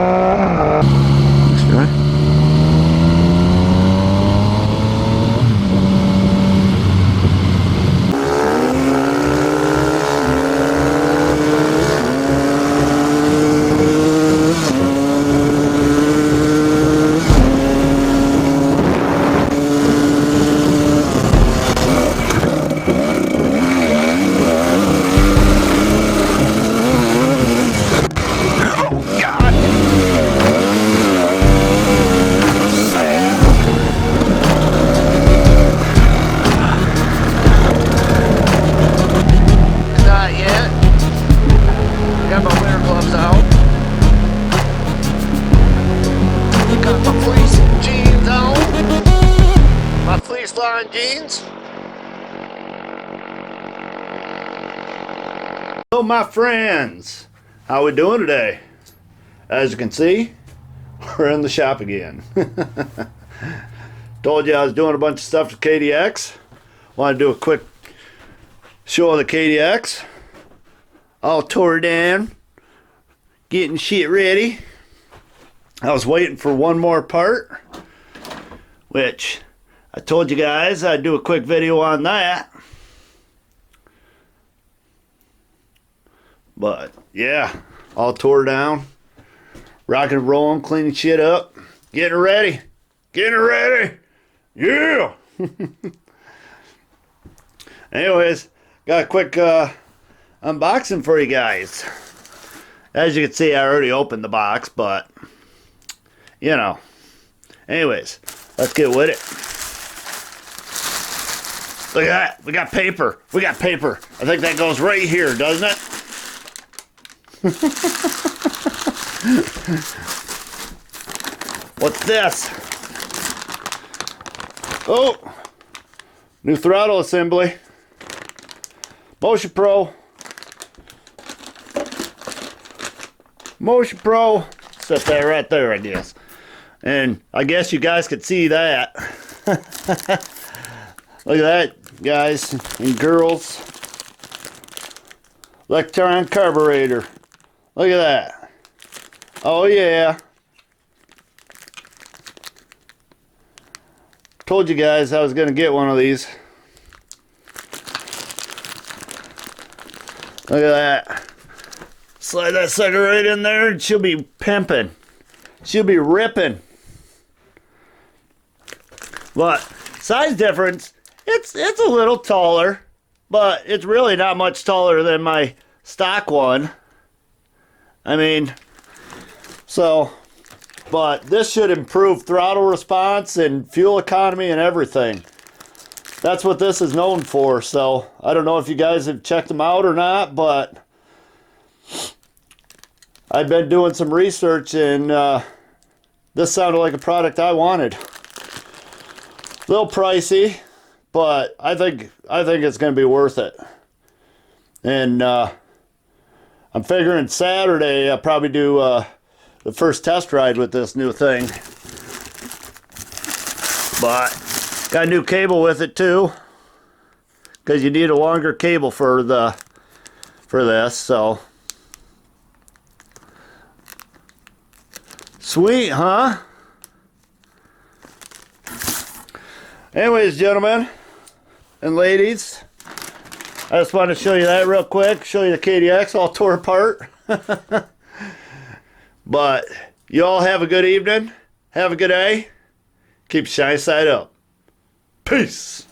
Okay. Jeans. Hello my friends, how we doing today? As you can see, we're in the shop again. Told you I was doing a bunch of stuff with KDX. Want to do a quick show of the KDX. All tore down, getting shit ready. I was waiting for one more part, which I told you guys I'd do a quick video on that. But yeah, all tore down, rocking and rolling, cleaning shit up, getting ready, yeah. Anyways, got a quick unboxing for you guys. As you can see, I already opened the box, but you know. Anyways, let's get with it. Look at that. We got paper. We got paper. I think that goes right here, doesn't it? What's this? Oh, new throttle assembly. Motion Pro. Set that right there, I guess. And I guess you guys could see that. Look at that, guys and girls. Electron carburetor. Look at that. Oh yeah. Told you guys I was going to get one of these. Look at that. Slide that sucker right in there and she'll be pimping. She'll be ripping. But size difference, it's a little taller, but it's really not much taller than my stock one. I mean, so, but this should improve throttle response and fuel economy and everything. That's what this is known for. So I don't know if you guys have checked them out or not, but I've been doing some research and this sounded like a product I wanted. A little pricey, but I think it's going to be worth it. And I'm figuring Saturday I'll probably do the first test ride with this new thing. But got a new cable with it too, because you need a longer cable for this. So sweet, huh? Anyways, gentlemen and ladies, I just wanted to show you that real quick. Show you the KDX all tore apart. But you all have a good evening. Have a good day. Keep shiny side up. Peace.